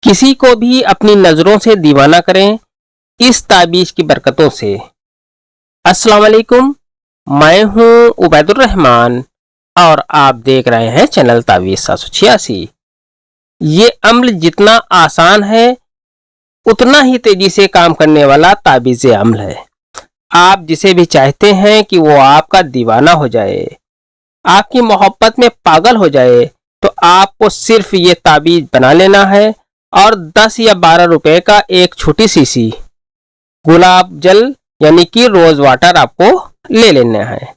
किसी को भी अपनी नजरों से दीवाना करें इस ताबीज की बरकतों से। अस्सलाम वालेकुम, मैं हूं उबैदुर रहमान और आप देख रहे हैं चैनल तावीज़ 786। ये अम्ल जितना आसान है उतना ही तेजी से काम करने वाला ताबीज़ अम्ल है। आप जिसे भी चाहते हैं कि वो आपका दीवाना हो जाए, आपकी मोहब्बत में पागल हो जाए, तो आपको सिर्फ ये ताबीज बना लेना है और 10 या 12 रुपए का एक छोटी सी गुलाब जल यानी कि रोज वाटर आपको ले लेना है।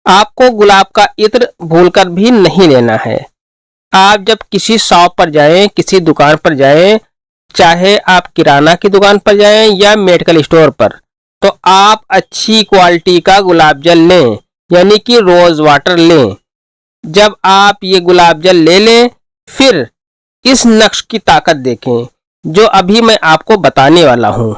आपको गुलाब का इत्र भूलकर भी नहीं लेना है। आप जब किसी शॉप पर जाएं, किसी दुकान पर जाएं, चाहे आप किराना की दुकान पर जाएं या मेडिकल स्टोर पर, तो आप अच्छी क्वालिटी का गुलाब जल लें यानी कि रोज वाटर लें। जब आप ये गुलाब जल ले लें, फिर इस नक्श की ताकत देखें जो अभी मैं आपको बताने वाला हूं।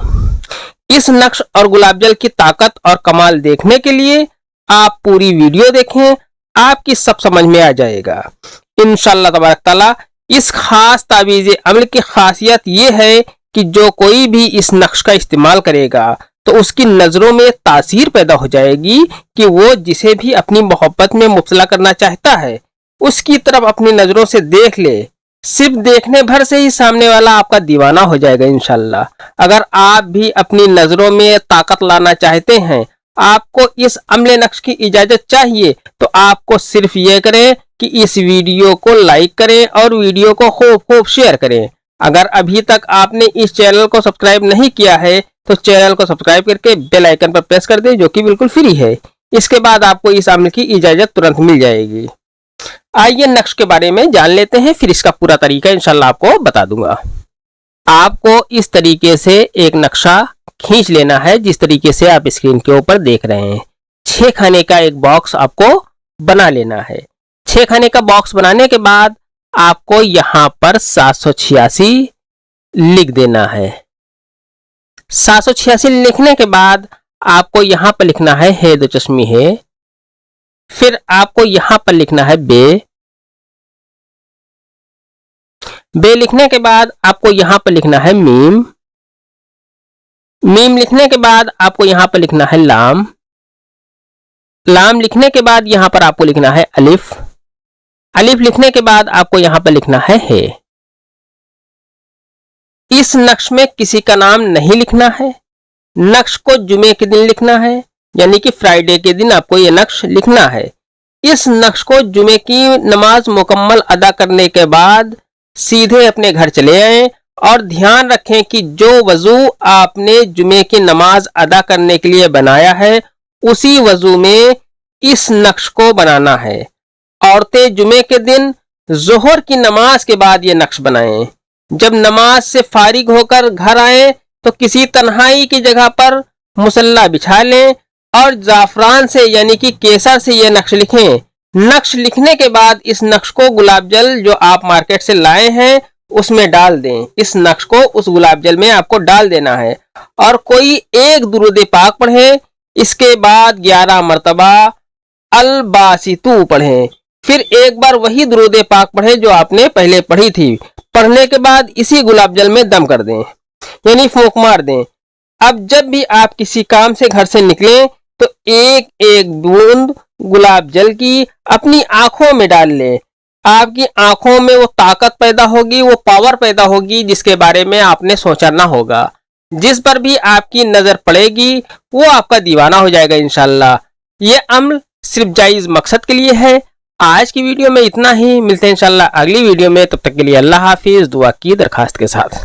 इस नक्श और गुलाब जल की ताकत और कमाल देखने के लिए आप पूरी वीडियो देखें, आपकी सब समझ में आ जाएगा इंशाअल्लाह तबारक ताला। इस खास ताबीज़ अमल की खासियत ये है कि जो कोई भी इस नक्श का इस्तेमाल करेगा तो उसकी नजरों में तासीर पैदा हो जाएगी कि वो जिसे भी अपनी मोहब्बत में मुब्तला करना चाहता है उसकी तरफ अपनी नजरों से देख ले। सिर्फ देखने भर से ही सामने वाला आपका दीवाना हो जाएगा इंशाल्लाह। अगर आप भी अपनी नजरों में ताकत लाना चाहते हैं, आपको इस अमले नक्श की इजाजत चाहिए, तो आपको सिर्फ ये करें कि इस वीडियो को लाइक करें और वीडियो को खूब शेयर करें। अगर अभी तक आपने इस चैनल को सब्सक्राइब नहीं किया है तो चैनल को सब्सक्राइब करके बेल आइकन पर प्रेस कर दें, जो कि बिल्कुल फ्री है। इसके बाद आपको इस अमल की इजाजत तुरंत मिल जाएगी। आइए नक्श के बारे में जान लेते हैं, फिर इसका पूरा तरीका इंशाल्लाह आपको बता दूंगा। आपको इस तरीके से एक नक्शा खींच लेना है जिस तरीके से आप स्क्रीन के ऊपर देख रहे हैं। 6 खाने का एक बॉक्स आपको बना लेना है। 6 खाने का बॉक्स बनाने के बाद आपको यहां पर 786 लिख देना है। 786 लिखने के बाद आपको यहां पर लिखना है दो चश्मी है। फिर आपको यहां पर लिखना है बे लिखने के बाद आपको यहां पर लिखना है मीम लिखने के बाद आपको यहां पर लिखना है लाम लिखने के बाद यहां पर आपको लिखना है अलिफ लिखने के बाद आपको यहां पर लिखना है हे। इस नक्श में किसी का नाम नहीं लिखना है। नक्श को जुमे के दिन लिखना है यानी कि फ्राइडे के दिन आपको यह नक्श लिखना है। इस नक्श को जुमे की नमाज मुकम्मल अदा करने के बाद सीधे अपने घर चले आएं और ध्यान रखें कि जो वजू आपने जुमे की नमाज अदा करने के लिए बनाया है उसी वजू में इस नक्श को बनाना है। औरतें जुमे के दिन जोहर की नमाज के बाद ये नक्श बनाएं। जब नमाज से फारिग होकर घर आए तो किसी तन्हाई की जगह पर मुसल्ला बिछा लें और जाफरान से यानी कि केसर से यह नक्श लिखें। नक्श लिखने के बाद इस नक्श को गुलाब जल जो आप मार्केट से लाए हैं उसमें डाल दें। इस नक्श को उस गुलाब जल में आपको डाल देना है और कोई एक दुरूद पाक पढ़ें। इसके बाद 11 मरतबा अल बासितू पढ़ें। फिर एक बार वही दुरूद पाक पढ़ें जो आपने पहले पढ़ी थी। पढ़ने के बाद इसी गुलाब जल में दम कर दें यानी फूंक मार दें। अब जब भी आप किसी काम से घर से निकलें तो एक एक बूंद गुलाब जल की अपनी आंखों में डाल लें। आपकी आंखों में वो ताकत पैदा होगी, वो पावर पैदा होगी जिसके बारे में आपने सोचा ना होगा। जिस पर भी आपकी नजर पड़ेगी वो आपका दीवाना हो जाएगा इंशाल्लाह। ये अमल सिर्फ जायज मकसद के लिए है। आज की वीडियो में इतना ही, मिलते हैं इंशाल्लाह अगली वीडियो में। तब तक के लिए अल्लाह हाफिज, दुआ की दरखास्त के साथ।